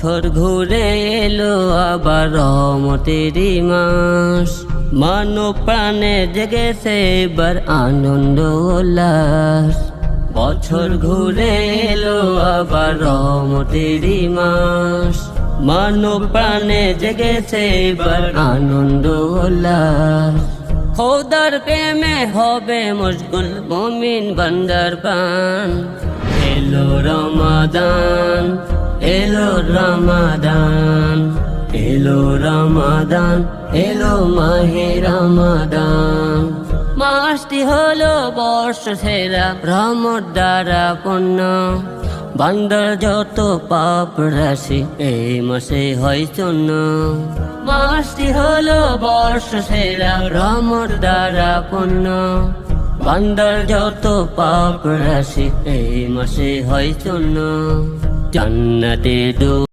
বছর ঘুরে এলো আবার রহমতেরই মাস, মানব প্রাণে জেগেছে এবার আনন্দ উল্লাস। বছর ঘুরে এলো আবার রহমতেরই মাস, মানব প্রাণে জেগেছে এবার আনন্দ উল্লাস। খোদার প্রেমে হবে মশগুল মুমিন বান্দার প্রাণ। এলো রমাদান, এলো রমাদান, এলো রমাদান, এলো মাহে রমাদান। মাসটি হলো বর্ষ সেরা রহমত দ্বারা পূর্ণ, বান্দার যত পাপ রাশি এই মাসে হয় চূর্ণ। মাসটি হলো বর্ষ সেরা রহমত দ্বারা পূর্ণ, বান্দার যত পাপ রাশি এই মাসে হয় চূর্ণ। জান্নাতে